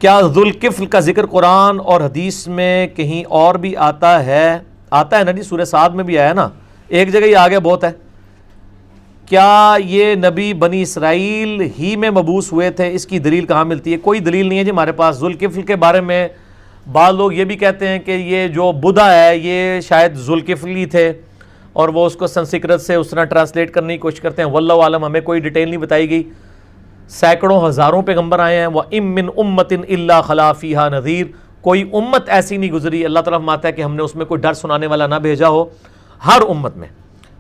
کیا ذوالکفل کا ذکر قرآن اور حدیث میں کہیں اور بھی آتا ہے نا جی، سورہ صاد میں بھی آیا نا، ایک جگہ ہی آ گیا بہت ہے۔ کیا یہ نبی بنی اسرائیل ہی میں مبعوث ہوئے تھے؟ اس کی دلیل کہاں ملتی ہے؟ کوئی دلیل نہیں ہے جی ہمارے پاس۔ ذوالکفل کے بارے میں بعض لوگ یہ بھی کہتے ہیں کہ یہ جو بدھا ہے یہ شاید ذوالکفل ہی تھے، اور وہ اس کو سنسکرت سے اس طرح ٹرانسلیٹ کرنے کی کوشش کرتے ہیں۔ واللہ عالم، ہمیں کوئی ڈیٹیل نہیں بتائی گئی۔ سینکڑوں ہزاروں پیغمبر آئے ہیں۔ وَإِن مِّن أُمَّةٍ إِلَّا خَلَا فِيهَا نَذِيرٌ، کوئی امت ایسی نہیں گزری، اللہ تعالیٰ فرماتا ہے کہ ہم نے اس میں کوئی ڈر سنانے والا نہ بھیجا ہو۔ ہر امت میں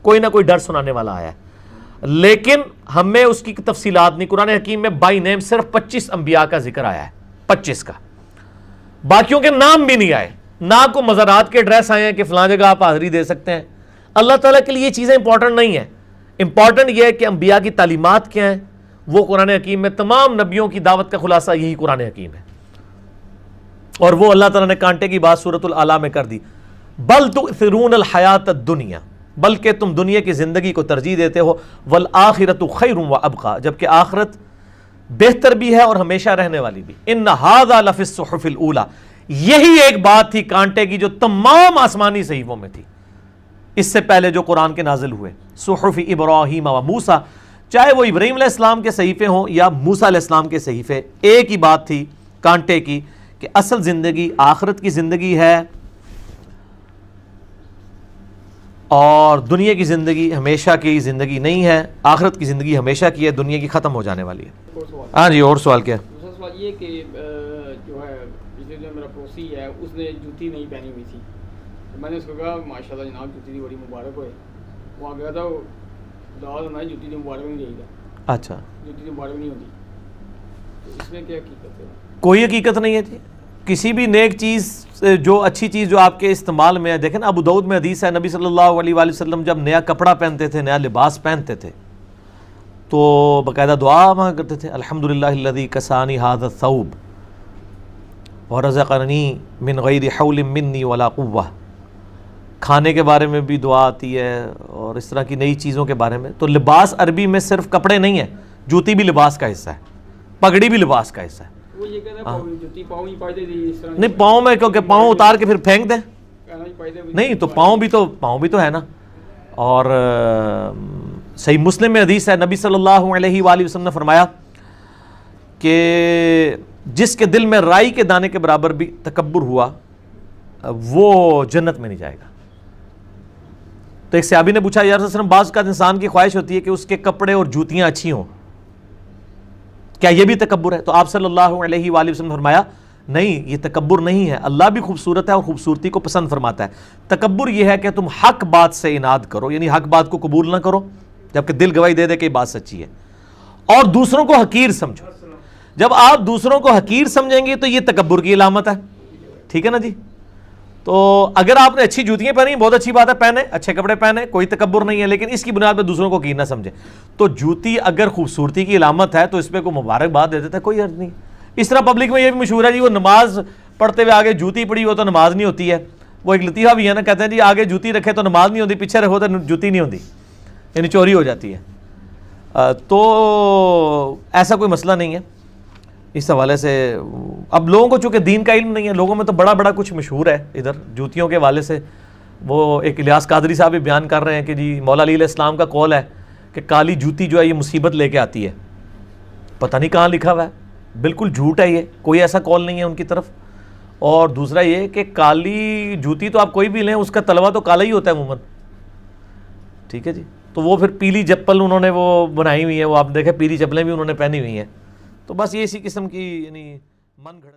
کوئی نہ کوئی ڈر سنانے والا آیا ہے، لیکن ہمیں اس کی تفصیلات نہیں۔ قرآن حکیم میں بائی نیم صرف 25 انبیاء کا ذکر آیا ہے، 25 کا، باقیوں کے نام بھی نہیں آئے، نہ کو مزارات کے ایڈریس آئے ہیں کہ فلاں جگہ آپ حاضری دے سکتے ہیں۔ اللہ تعالیٰ کے لیے یہ چیزیں امپورٹنٹ نہیں ہیں، امپورٹنٹ یہ ہے کہ انبیاء کی تعلیمات کیا ہیں۔ وہ قرآن حکیم میں تمام نبیوں کی دعوت کا خلاصہ یہی قرآن حکیم ہے، اور وہ اللہ تعالیٰ نے کانٹے کی بات سورۃ الاعلیٰ میں کر دی۔ بل تؤثرون الحیات الدنیا، بلکہ تم دنیا کی زندگی کو ترجیح دیتے ہو، والآخرۃ خیر وابقیٰ، جبکہ آخرت بہتر بھی ہے اور ہمیشہ رہنے والی بھی۔ ان ھذا لفی الصحف الاولیٰ، یہی ایک بات تھی کانٹے کی جو تمام آسمانی صحیفوں میں تھی اس سے پہلے جو قرآن کے نازل ہوئے۔ صحف ابراہیم و موسیٰ، چاہے وہ ابراہیم علیہ السلام کے صحیفے ہوں یا موسیٰ علیہ السلام کے صحیفے، ایک ہی بات تھی کانٹے کی کہ اصل زندگی آخرت کی زندگی ہے، اور دنیا کی زندگی ہمیشہ کی زندگی نہیں ہے۔ آخرت کی زندگی ہمیشہ کی ہے، دنیا کی ختم ہو جانے والی ہے۔ ہاں جی، اور سوال کیا ہے؟ دوسرا سوال یہ کہ جو ہے پچھلے جو میرا پڑوسی ہے اس نے جوتی نہیں پہنی ہوئی تھی، میں نے اس کو کہا ماشاء اللہ جناب جوتی بڑی مبارک ہوئے، وہاں گیا تھا دعوت ہماری جوتی کی مبارک نہیں رہی تھا، اچھا، جوتی کی مبارک نہیں ہوتی، تو اس میں کیا حقیقت ہے؟ کوئی حقیقت نہیں ہے جی، کسی بھی نیک چیز جو اچھی چیز جو آپ کے استعمال میں ہے۔ دیکھیں نا، ابو داؤد میں حدیث ہے، نبی صلی اللہ علیہ وآلہ وسلم جب نیا کپڑا پہنتے تھے، نیا لباس پہنتے تھے، تو باقاعدہ دعا مانگا کرتے تھے، الحمدللہ الذی کسانی ھذا الثوب ورزقنی من غیر حول منی ولا قوہ۔ کھانے کے بارے میں بھی دعا آتی ہے، اور اس طرح کی نئی چیزوں کے بارے میں۔ تو لباس عربی میں صرف کپڑے نہیں ہیں، جوتی بھی لباس کا حصہ ہے، پگڑی بھی لباس کا حصہ ہے۔ وہ یہ کہتا ہے جوتی پاؤں ہی پائے تھی اس طرح نہیں، پاؤں میں، کیونکہ پاؤں اتار کے پھر پھینک دیں، نہیں تو پاؤں بھی تو ہے نا۔ اور صحیح مسلم میں حدیث ہے، نبی صلی اللہ علیہ وآلہ وسلم نے فرمایا کہ جس کے دل میں رائی کے دانے کے برابر بھی تکبر ہوا وہ جنت میں نہیں جائے گا۔ تو ایک صحابی نے پوچھا، یا رسول اللہ صلی اللہ علیہ وسلم، بعض کا انسان کی خواہش ہوتی ہے کہ اس کے کپڑے اور جوتیاں اچھی ہوں، کیا یہ بھی تکبر ہے؟ تو آپ صلی اللہ علیہ وآلہ وسلم نے فرمایا نہیں، یہ تکبر نہیں ہے، اللہ بھی خوبصورت ہے اور خوبصورتی کو پسند فرماتا ہے۔ تکبر یہ ہے کہ تم حق بات سے اناد کرو، یعنی حق بات کو قبول نہ کرو جبکہ دل گواہی دے دے کہ یہ بات سچی ہے، اور دوسروں کو حقیر سمجھو۔ جب آپ دوسروں کو حقیر سمجھیں گے تو یہ تکبر کی علامت ہے، ٹھیک ہے نا جی؟ تو اگر آپ نے اچھی جوتیاں پہنی، بہت اچھی بات ہے، پہنے، اچھے کپڑے پہنے، کوئی تکبر نہیں ہے، لیکن اس کی بنیاد پہ دوسروں کو حقیر نہ سمجھے۔ تو جوتی اگر خوبصورتی کی علامت ہے تو اس پہ کوئی مبارکباد دے دیتا ہے، کوئی حرج نہیں۔ اس طرح پبلک میں یہ بھی مشہور ہے جی، وہ نماز پڑھتے ہوئے آگے جوتی پڑی ہو تو نماز نہیں ہوتی ہے۔ وہ ایک لطیفہ بھی ہے نا، کہتے ہیں جی آگے جوتی رکھے تو نماز نہیں ہوتی، پیچھے رکھو تو جوتی نہیں ہوتی، یعنی چوری ہو جاتی ہے۔ تو ایسا کوئی مسئلہ نہیں ہے اس حوالے سے۔ اب لوگوں کو چونکہ دین کا علم نہیں ہے، لوگوں میں تو بڑا بڑا کچھ مشہور ہے ادھر جوتیوں کے حوالے سے۔ وہ ایک الیاس قادری صاحب بھی بیان کر رہے ہیں کہ جی مولا علی علیہ السلام کا قول ہے کہ کالی جوتی جو ہے یہ مصیبت لے کے آتی ہے، پتہ نہیں کہاں لکھا ہوا ہے، بالکل جھوٹ ہے، یہ کوئی ایسا قول نہیں ہے ان کی طرف۔ اور دوسرا یہ کہ کالی جوتی تو آپ کوئی بھی لیں، اس کا تلوا تو کالا ہی ہوتا ہے عموماً، ٹھیک ہے جی؟ تو وہ پھر پیلی چپل انہوں نے وہ بنائی ہوئی ہے، وہ آپ دیکھیں پیلی چپلیں بھی انہوں نے پہنی ہوئی ہیں۔ تو بس یہ اسی قسم کی یعنی من گھڑت